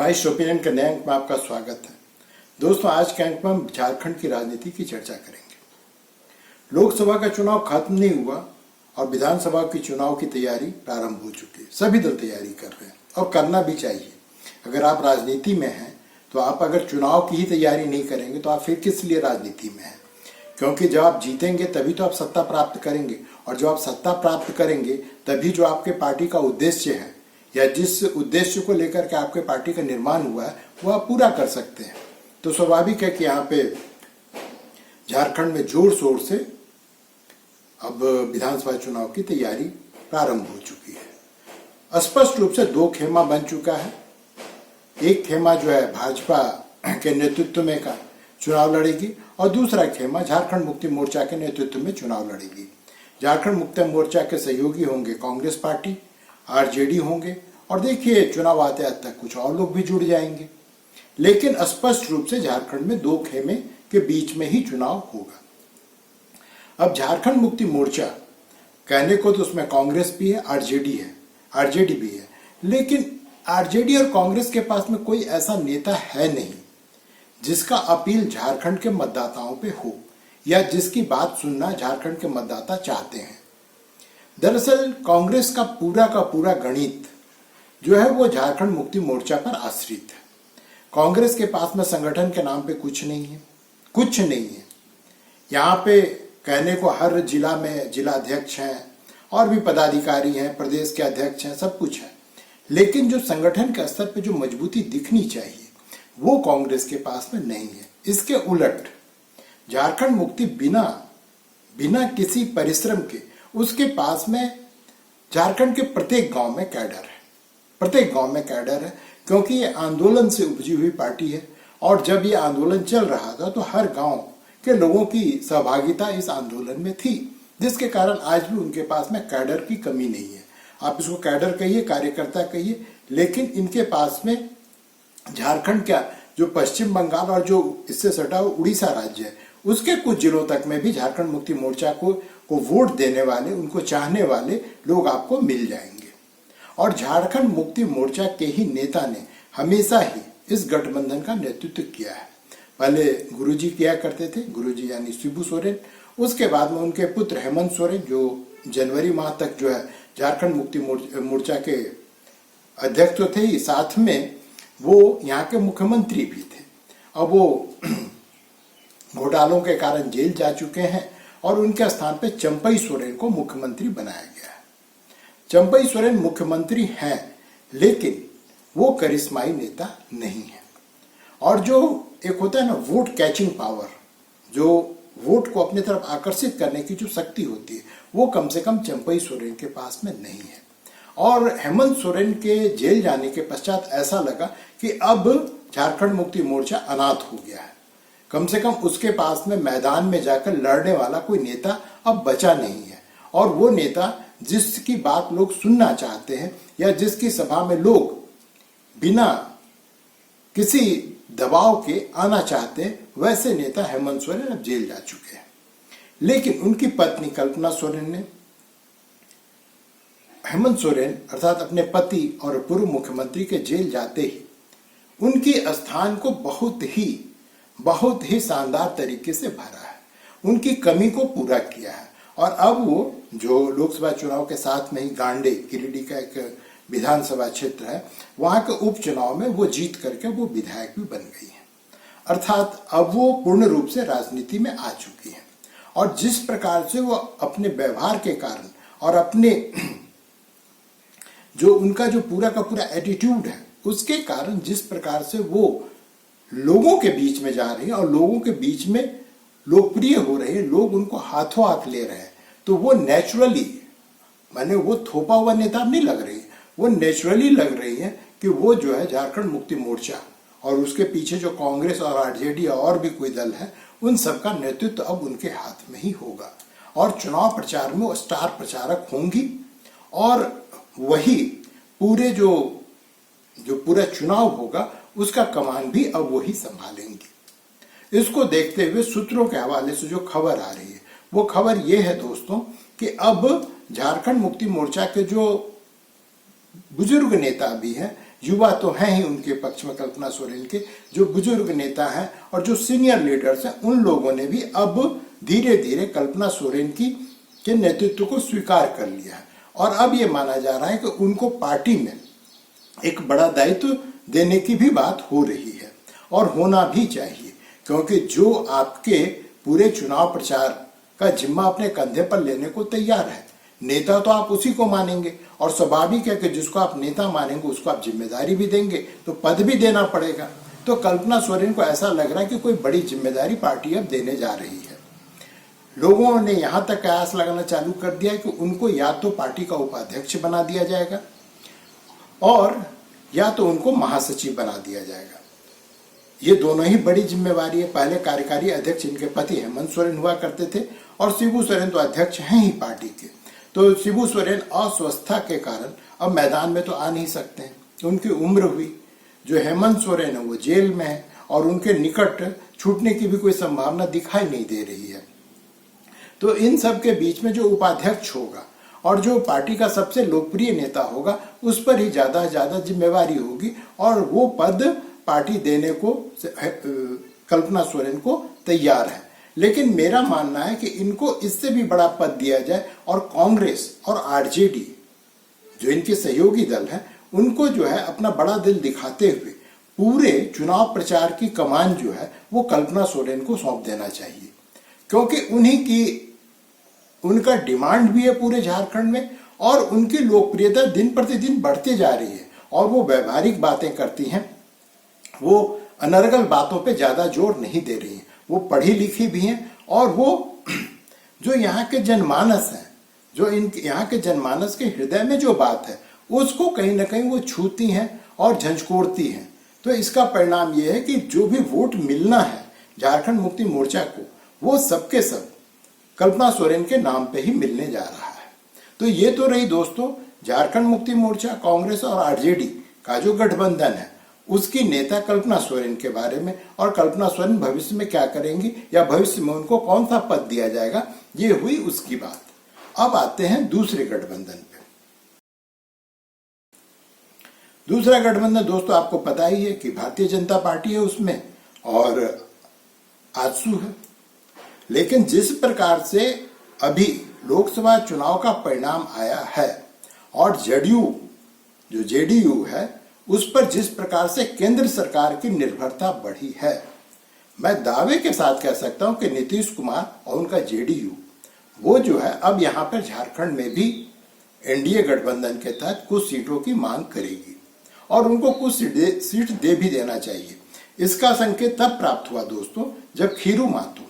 माइस opinion के नए अंक में आपका स्वागत है। दोस्तों, आज के अंक में हम झारखंड की राजनीति की चर्चा करेंगे। लोकसभा का चुनाव खत्म नहीं हुआ और विधानसभा की चुनाव की तैयारी प्रारंभ हो चुकी है। सभी दल तैयारी कर रहे हैं और करना भी चाहिए। अगर आप राजनीति में हैं तो आप अगर चुनाव की ही तैयारी नहीं करेंगे तो आप फिर किस लिए राजनीति में हैं? क्योंकि जब आप जीतेंगे तभी तो आप सत्ता प्राप्त करेंगे, और जब आप सत्ता प्राप्त करेंगे तभी जो आपके पार्टी का उद्देश्य है या जिस उद्देश्य को लेकर के आपके पार्टी का निर्माण हुआ है वो आप पूरा कर सकते हैं। तो स्वाभाविक है कि यहाँ पे झारखंड में जोर शोर से अब विधानसभा चुनाव की तैयारी प्रारंभ हो चुकी है। स्पष्ट रूप से दो खेमा बन चुका है। एक खेमा जो है भाजपा के नेतृत्व में का चुनाव लड़ेगी और दूसरा खेमा झारखंड मुक्ति मोर्चा के नेतृत्व में चुनाव लड़ेगी। झारखंड मुक्ति मोर्चा के सहयोगी होंगे कांग्रेस पार्टी, आरजेडी होंगे, और देखिए चुनाव आते आते तक कुछ और लोग भी जुड़ जाएंगे। लेकिन स्पष्ट रूप से झारखंड में दो खेमे के बीच में ही चुनाव होगा। अब झारखंड मुक्ति मोर्चा कहने को तो उसमें कांग्रेस भी है, आरजेडी भी है, लेकिन आरजेडी और कांग्रेस के पास में कोई ऐसा नेता है नहीं जिसका अपील झारखंड के मतदाताओं पे हो या जिसकी बात सुनना झारखंड के मतदाता चाहते हैं। दरअसल कांग्रेस का पूरा गणित जो है वो झारखंड मुक्ति मोर्चा पर आश्रित है। कांग्रेस के पास में संगठन के नाम पे कुछ नहीं है। यहाँ पे कहने को हर जिला में जिला अध्यक्ष हैं और भी पदाधिकारी हैं, प्रदेश के अध्यक्ष हैं, सब कुछ है, लेकिन जो संगठन के स्तर पे जो मजबूती दिखनी चाहिए वो कांग्रेस के पास में नहीं है। इसके उलट झारखंड मुक्ति बिना किसी परिश्रम के उसके पास में झारखंड के प्रत्येक गांव में कैडर है, क्योंकि ये आंदोलन से उपजी हुई पार्टी है। और जब ये आंदोलन चल रहा था तो हर गांव के लोगों की सहभागिता इस आंदोलन में थी, जिसके कारण आज भी उनके पास में कैडर की कमी नहीं है। आप इसको कैडर कहिए, कार्यकर्ता कहिए, लेकिन इनके पास में झारखंड का जो पश्चिम बंगाल और जो इससे सटा हुआ उड़ीसा राज्य है उसके कुछ जिलों तक में भी झारखंड मुक्ति मोर्चा को वोट देने वाले, उनको चाहने वाले लोग आपको मिल जाएंगे। और झारखंड मुक्ति मोर्चा के ही नेता ने हमेशा ही इस गठबंधन का नेतृत्व किया है। पहले गुरुजी किया करते थे, गुरुजी यानी शिबू सोरेन, उसके बाद में उनके पुत्र हेमंत सोरेन जो जनवरी माह तक जो है झारखंड मुक्ति मोर्चा के अध्यक्ष तो थे ही, साथ में वो यहाँ के मुख्यमंत्री भी थे। अब वो घोटालों के कारण जेल जा चुके हैं और उनके स्थान पे चंपई सोरेन को मुख्यमंत्री बनाया गया है। चंपई सोरेन मुख्यमंत्री हैं, लेकिन वो करिश्माई नेता नहीं है। और जो एक होता है ना वोट कैचिंग पावर, जो वोट को अपनी तरफ आकर्षित करने की जो शक्ति होती है, वो कम से कम चंपई सोरेन के पास में नहीं है। और हेमंत सोरेन के जेल जाने के पश्चात ऐसा लगा कि अब झारखंड मुक्ति मोर्चा अनाथ हो गया है। कम से कम उसके पास में मैदान में जाकर लड़ने वाला कोई नेता अब बचा नहीं है। और वो नेता जिसकी बात लोग सुनना चाहते हैं या जिसकी सभा में लोग बिना किसी दबाव के आना चाहते हैं, वैसे नेता हेमंत सोरेन अब जेल जा चुके हैं। लेकिन उनकी पत्नी कल्पना सोरेन ने हेमंत सोरेन अर्थात अपने पति और पूर्व मुख्यमंत्री के जेल जाते ही उनकी स्थान को बहुत ही शानदार तरीके से भरा है, उनकी कमी को पूरा किया है। और अब वो जो लोकसभा चुनाव के साथ में ही गांडे गिरिडीह का एक विधानसभा क्षेत्र है, वहां के उपचुनाव में वो जीत करके वो विधायक भी बन गई है। अर्थात अब वो पूर्ण रूप से राजनीति में आ चुकी है। और जिस प्रकार से वो अपने व्यवहार के कारण और अपने जो उनका जो पूरा का पूरा एटीट्यूड है उसके कारण जिस प्रकार से वो लोगों के बीच में जा रही है और लोगों के बीच में लोकप्रिय हो रहे हैं, लोग उनको हाथों हाथ ले रहे हैं, तो वो नेचुरली, माने वो थोपा हुआ नेता नहीं लग रही, वो नेचुरली लग रही है कि वो जो है झारखंड मुक्ति मोर्चा और उसके पीछे जो कांग्रेस और आरजेडी और भी कोई दल है, उन सबका नेतृत्व अब उनके हाथ में ही होगा। और चुनाव प्रचार में वो स्टार प्रचारक होंगी और वही पूरे जो पूरा चुनाव होगा उसका कमान भी अब वही संभालेंगी। इसको देखते हुए सूत्रों के हवाले से जो खबर आ रही है वो खबर ये है दोस्तों कि अब झारखंड मुक्ति मोर्चा के जो बुजुर्ग नेता भी हैं युवा तो हैं ही उनके पक्ष में कल्पना सोरेन के, जो बुजुर्ग नेता हैं और जो सीनियर लीडर्स हैं, उन लोगों ने भी अब धीरे धीरे कल्पना सोरेन के नेतृत्व को स्वीकार कर लिया है। और अब ये माना जा रहा है कि उनको पार्टी में एक बड़ा दायित्व देने की भी बात हो रही है, और होना भी चाहिए, क्योंकि जो आपके पूरे चुनाव प्रचार का जिम्मा अपने कंधे पर लेने को तैयार है, नेता तो आप उसी को मानेंगे, और स्वाभाविक है कि जिसको आप नेता मानेंगे उसको आप जिम्मेदारी भी देंगे, तो पद भी देना पड़ेगा। तो कल्पना सोरेन को ऐसा लग रहा है कि कोई बड़ी जिम्मेदारी पार्टी अब देने जा रही है। लोगों ने यहां तक कयास लगाना चालू कर दिया है कि उनको या तो पार्टी का उपाध्यक्ष बना दिया जाएगा और या तो उनको महासचिव बना दिया जाएगा। ये दोनों ही बड़ी जिम्मेवारी है। पहले कार्यकारी अध्यक्ष इनके पति हेमंत सोरेन हुआ करते थे, और शिबू सोरेन तो अध्यक्ष हैं ही पार्टी के। तो शिबू सोरेन अस्वस्थता के कारण अब मैदान में तो आ नहीं सकते हैं, उनकी उम्र हुई। जो हेमंत सोरेन है वो जेल में है, और उनके निकट छूटने की भी कोई संभावना दिखाई नहीं दे रही है। तो इन सब के बीच में जो उपाध्यक्ष होगा और जो पार्टी का सबसे लोकप्रिय नेता होगा, उस पर ही ज्यादा जिम्मेवारी होगी, और वो पद पार्टी देने को कल्पना सोरेन को तैयार है। लेकिन मेरा मानना है कि इनको इससे भी बड़ा पद दिया जाए, और कांग्रेस और आरजेडी जो इनके सहयोगी दल है, उनको जो है अपना बड़ा दिल दिखाते हुए पूरे चुनाव प्रचार की कमान जो है वो कल्पना सोरेन को सौंप देना चाहिए, क्योंकि उनका डिमांड भी है पूरे झारखंड में, और उनकी लोकप्रियता दिन प्रतिदिन बढ़ती जा रही है, और वो व्यवहारिक बातें करती हैं, वो अनर्गल बातों पे ज्यादा जोर नहीं दे रही हैं, वो पढ़ी लिखी भी हैं, और वो जो यहाँ के जनमानस है, जो यहाँ के जनमानस के हृदय में जो बात है उसको कहीं ना कहीं वो छूती हैं और झंझकोड़ती हैं। तो इसका परिणाम ये है कि जो भी वोट मिलना है झारखंड मुक्ति मोर्चा को, वो सबके सब कल्पना सोरेन के नाम पे ही मिलने जा रहा है। तो ये तो रही दोस्तों झारखंड मुक्ति मोर्चा, कांग्रेस और आरजेडी का जो गठबंधन है, उसकी नेता कल्पना सोरेन के बारे में, और कल्पना सोरेन भविष्य में क्या करेंगी या भविष्य में उनको कौन सा पद दिया जाएगा, ये हुई उसकी बात। अब आते हैं दूसरे गठबंधन पे। दूसरा गठबंधन दोस्तों आपको पता ही है कि भारतीय जनता पार्टी है उसमें, और आजसू है। लेकिन जिस प्रकार से अभी लोकसभा चुनाव का परिणाम आया है, और जेडीयू है, उस पर जिस प्रकार से केंद्र सरकार की निर्भरता बढ़ी है, मैं दावे के साथ कह सकता हूं कि नीतीश कुमार और उनका जेडीयू वो जो है अब यहां पर झारखंड में भी एनडीए गठबंधन के तहत कुछ सीटों की मांग करेगी, और उनको कुछ सीट दे भी देना चाहिए। इसका संकेत तब प्राप्त हुआ दोस्तों जब खीरू माथुर,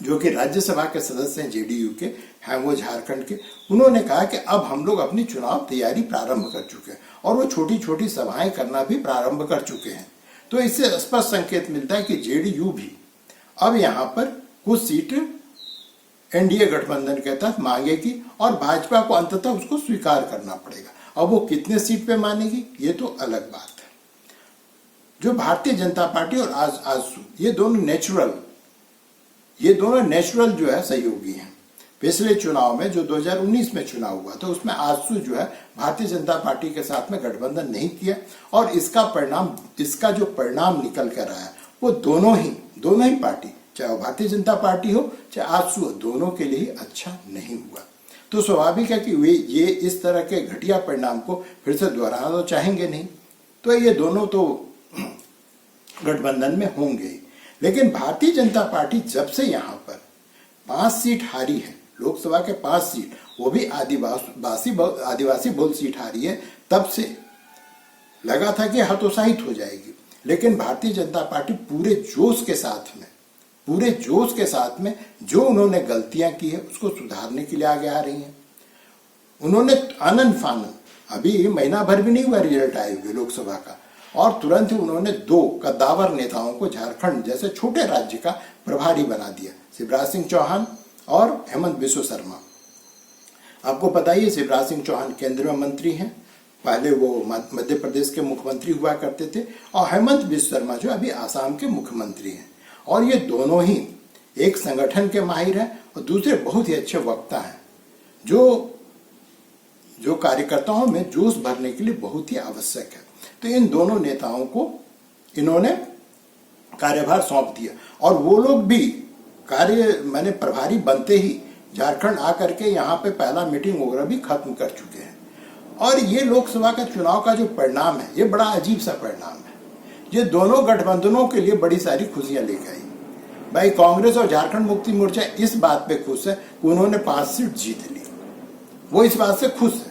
जो कि राज्यसभा के सदस्य हैं जेडीयू के, हैं वो झारखंड के, उन्होंने कहा कि अब हम लोग अपनी चुनाव तैयारी प्रारंभ कर चुके हैं, और वो छोटी छोटी सभाएं करना भी प्रारंभ कर चुके हैं। तो इससे स्पष्ट संकेत मिलता है कि जेडीयू भी अब यहाँ पर कुछ सीट एनडीए गठबंधन के तहत मांगेगी, और भाजपा को अंततः उसको स्वीकार करना पड़ेगा। अब वो कितने सीट पे मानेगी ये तो अलग बात है। जो भारतीय जनता पार्टी और आजसू, ये दोनों नेचुरल जो है सहयोगी हैं। पिछले चुनाव में जो 2019 में चुनाव हुआ था, उसमें आजसू जो है भारतीय जनता पार्टी के साथ में गठबंधन नहीं किया, और इसका जो परिणाम निकल कर आया वो दोनों ही पार्टी, चाहे वो भारतीय जनता पार्टी हो चाहे आजसू हो, दोनों के लिए अच्छा नहीं हुआ। तो स्वाभाविक है कि वे ये इस तरह के घटिया परिणाम को फिर से दोहराना तो चाहेंगे नहीं, तो ये दोनों तो गठबंधन में होंगे। लेकिन भारतीय जनता पार्टी जब से यहाँ पर 5 सीट हारी है, लोकसभा के 5 सीट, वो भी आदिवासी बहुल सीट हारी है, तब से लगा था कि हतोत्साहित हो जाएगी। लेकिन भारतीय जनता पार्टी पूरे जोश के साथ में जो उन्होंने गलतियां की है उसको सुधारने के लिए आगे आ रही हैं। उन्होंने आनन फानन, अभी महीना भर भी नहीं हुआ रिजल्ट आए हुए लोकसभा का, और तुरंत ही उन्होंने 2 कद्दावर नेताओं को झारखंड जैसे छोटे राज्य का प्रभारी बना दिया, शिवराज सिंह चौहान और हेमंत बिस्व शर्मा। आपको पता ही है शिवराज सिंह चौहान केंद्र में मंत्री हैं, पहले वो मध्य प्रदेश के मुख्यमंत्री हुआ करते थे, और हेमंत बिस्व शर्मा जो अभी आसाम के मुख्यमंत्री हैं। और ये दोनों ही एक संगठन के माहिर हैं और दूसरे बहुत ही अच्छे वक्ता हैं, जो कार्यकर्ताओं में जोश भरने के लिए बहुत ही आवश्यक है। तो इन दोनों नेताओं को इन्होंने कार्यभार सौंप दिया और वो लोग भी माने प्रभारी बनते ही झारखंड आकर के यहाँ पे पहला मीटिंग वगैरह भी खत्म कर चुके हैं। और ये लोकसभा का चुनाव का जो परिणाम है, ये बड़ा अजीब सा परिणाम है। ये दोनों गठबंधनों के लिए बड़ी सारी खुशियां लेकर आई। भाई कांग्रेस और झारखंड मुक्ति मोर्चा इस बात पे खुश है कि उन्होंने 5 सीट जीत ली, वो इस बात से खुश है।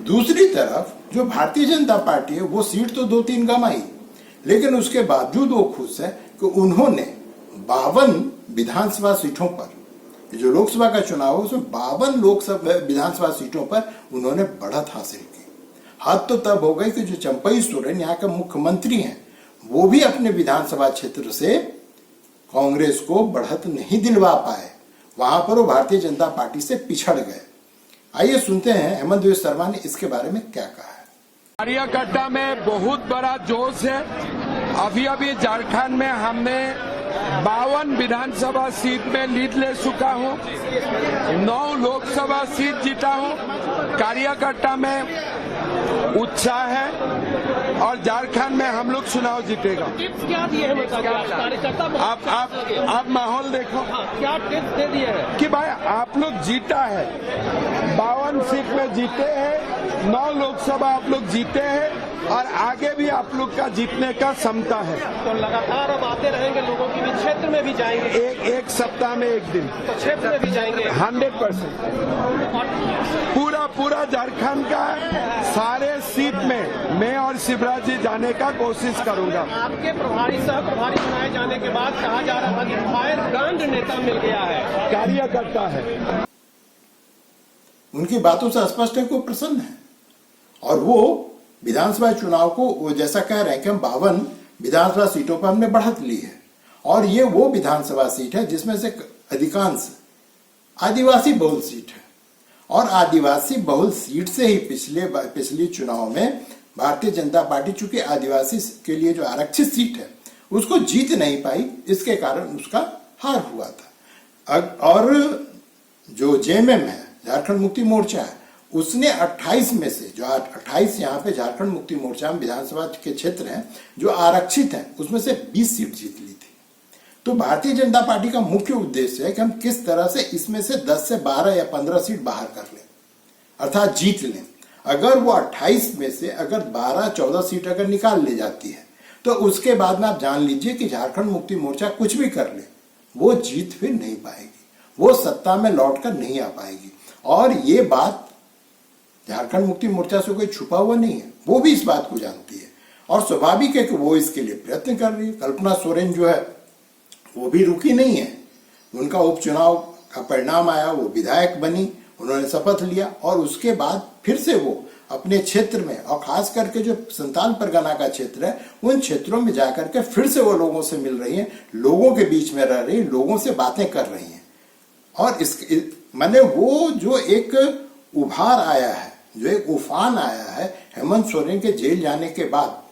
दूसरी तरफ जो भारतीय जनता पार्टी है वो सीट तो 2-3 गंवाई, लेकिन उसके बावजूद वो खुश है कि उन्होंने 52 विधानसभा सीटों पर, जो लोकसभा का चुनाव है उसमें 52 लोकसभा विधानसभा सीटों पर उन्होंने बढ़त हासिल की। हद तो तब हो गई कि जो चंपई सोरेन यहाँ के मुख्यमंत्री हैं वो भी अपने विधानसभा क्षेत्र से कांग्रेस को बढ़त नहीं दिलवा पाए, वहां पर वो भारतीय जनता पार्टी से पिछड़ गए। आइए सुनते हैं हेमंत बिस्वा शर्मा ने इसके बारे में क्या कहा है। कारियाकट्टा में बहुत बड़ा जोश है। अभी झारखंड में हमने 52 विधानसभा सीट में लीड ले चुका हूं, 9 लोकसभा सीट जीता हूं। कारियाकट्टा में उत्साह है और झारखंड में हम लोग चुनाव जीतेगा। टिप्स क्या दिए हैं आप माहौल देखो। क्या टिप्स दे दिए हैं कि भाई आप लोग जीता है, 52 सीट में जीते हैं, 9 लोकसभा आप लोग जीते हैं और आगे भी आप लोग का जीतने का क्षमता है। तो लगातार अब आते रहेंगे, लोगों के भी क्षेत्र में भी जाएंगे। एक सप्ताह में एक दिन तो क्षेत्र में भी जाएंगे 100%। पूरा झारखंड का सारे सीट में मैं और शिवराज जी जाने का कोशिश करूंगा। आपके प्रभारी सह प्रभारी बनाए जाने के बाद कहा जा रहा था कि फायर ब्रांड नेता मिल गया है, कार्यकर्ता है। उनकी बातों से स्पष्ट है कि वो प्रसन्न है और वो विधानसभा चुनाव को वो जैसा कह रहे हैं कि हम 52 विधानसभा सीटों पर हमने बढ़त ली है और ये वो विधानसभा सीट है जिसमें से अधिकांश आदिवासी बहुल सीट है। और आदिवासी बहुल सीट से ही पिछले चुनाव में भारतीय जनता पार्टी चूंकि आदिवासी के लिए जो आरक्षित सीट है उसको जीत नहीं पाई, इसके कारण उसका हार हुआ था। और जो जेएमएम है, झारखंड मुक्ति मोर्चा है, उसने 28 में से जो 28 यहाँ पे झारखंड मुक्ति मोर्चा में विधानसभा के क्षेत्र हैं जो आरक्षित हैं उसमें से 20 सीट जीत ली थी। तो भारतीय जनता पार्टी का मुख्य उद्देश्य है कि हम किस तरह से इसमें से 10 से 12 या 15 सीट बाहर कर लें, अर्थात जीत लें। अगर वो 28 में से अगर 12-14 सीट अगर निकाल ले जाती है तो उसके बाद में आप जान लीजिए कि झारखंड मुक्ति मोर्चा कुछ भी कर ले वो जीत फिर नहीं पाएगी, वो सत्ता में लौट कर नहीं आ पाएगी। और ये बात झारखंड मुक्ति मोर्चा से कोई छुपा हुआ नहीं है, वो भी इस बात को जानती है और स्वाभाविक है कि वो इसके लिए प्रयत्न कर रही है। कल्पना सोरेन जो है वो भी रुकी नहीं है, उनका उपचुनाव का परिणाम आया, वो विधायक बनी, उन्होंने शपथ लिया और उसके बाद फिर से वो अपने क्षेत्र में और खास करके जो संताल परगना का क्षेत्र है उन क्षेत्रों में जाकर के फिर से वो लोगों से मिल रही हैं, लोगों के बीच में रह रही, लोगों से बातें कर रही हैं। और माने वो जो एक उभार आया है, जो एक उफान आया है हेमंत सोरेन के जेल जाने के बाद,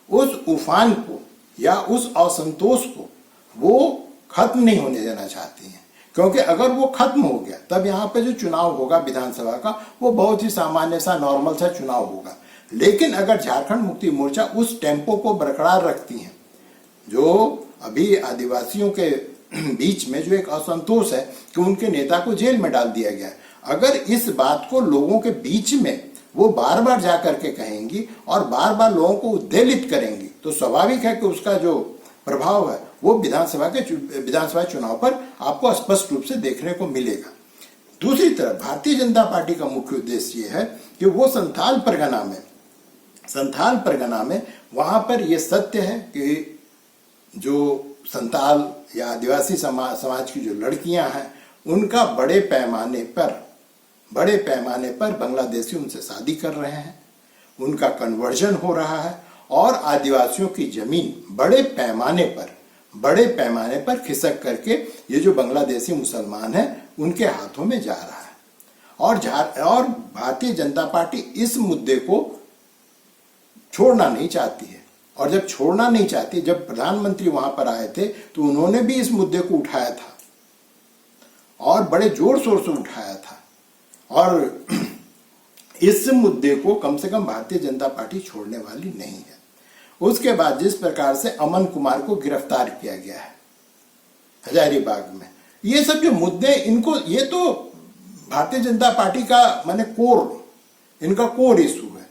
उस उफान को या उस असंतोष को वो खत्म नहीं होने देना चाहती हैं, क्योंकि अगर वो खत्म हो गया तब यहाँ पे जो चुनाव होगा विधानसभा का वो बहुत ही सामान्य सा नॉर्मल सा चुनाव होगा। लेकिन अगर झारखंड मुक्ति मोर्चा उस टेम्पो को बरकरार रखती है, जो अभी आदिवासियों के बीच में जो एक असंतोष है कि उनके नेता को जेल में डाल दिया गया, अगर इस बात को लोगों के बीच में वो बार बार जाकर के कहेंगी और बार बार लोगों को उद्वेलित करेंगी तो स्वाभाविक है कि उसका जो प्रभाव है वो विधानसभा चुनाव पर आपको स्पष्ट रूप से देखने को मिलेगा। दूसरी तरफ भारतीय जनता पार्टी का मुख्य उद्देश्य ये है कि वो संथाल परगना में वहां पर ये सत्य है कि जो संथाल या आदिवासी समाज की जो लड़कियां हैं उनका बड़े पैमाने पर बांग्लादेशी उनसे शादी कर रहे हैं, उनका कन्वर्जन हो रहा है और आदिवासियों की जमीन बड़े पैमाने पर खिसक करके ये जो बांग्लादेशी मुसलमान हैं उनके हाथों में जा रहा है। और भारतीय जनता पार्टी इस मुद्दे को छोड़ना नहीं चाहती है। और जब छोड़ना नहीं चाहती, जब प्रधानमंत्री वहां पर आए थे तो उन्होंने भी इस मुद्दे को उठाया था और बड़े जोर शोर से उठाया था। और इस मुद्दे को कम से कम भारतीय जनता पार्टी छोड़ने वाली नहीं है। उसके बाद जिस प्रकार से अमन कुमार को गिरफ्तार किया गया है हजारीबाग में, ये सब जो मुद्दे, इनको, ये तो भारतीय जनता पार्टी का माने इनका कोर इशू है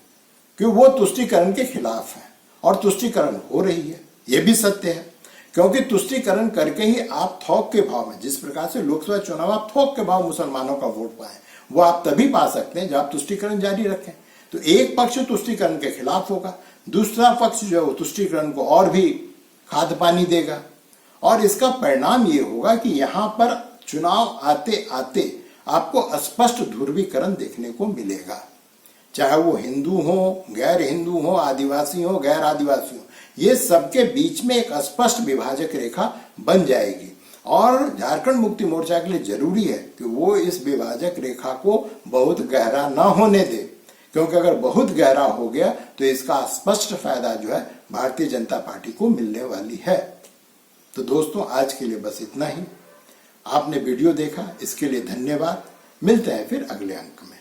कि वो तुष्टीकरण के खिलाफ है और तुष्टीकरण हो रही है, ये भी सत्य है। क्योंकि तुष्टीकरण करके ही आप थोक के भाव में, जिस प्रकार से लोकसभा चुनाव आप थोक के भाव मुसलमानों का वोट पाए, वो आप तभी पा सकते हैं जब आप तुष्टीकरण जारी रखें। तो एक पक्ष तुष्टीकरण के खिलाफ होगा, दूसरा पक्ष जो है तुष्टीकरण को और भी खाद पानी देगा, और इसका परिणाम ये होगा कि यहां पर चुनाव आते आते आपको स्पष्ट ध्रुवीकरण देखने को मिलेगा, चाहे वो हिंदू हो, गैर हिंदू हो, आदिवासी हो, गैर आदिवासी हो, ये सबके बीच में एक स्पष्ट विभाजक रेखा बन जाएगी। और झारखंड मुक्ति मोर्चा के लिए जरूरी है कि वो इस विभाजक रेखा को बहुत गहरा ना होने दे, क्योंकि अगर बहुत गहरा हो गया तो इसका स्पष्ट फायदा जो है भारतीय जनता पार्टी को मिलने वाली है। तो दोस्तों, आज के लिए बस इतना ही। आपने वीडियो देखा, इसके लिए धन्यवाद। मिलते हैं फिर अगले अंक में।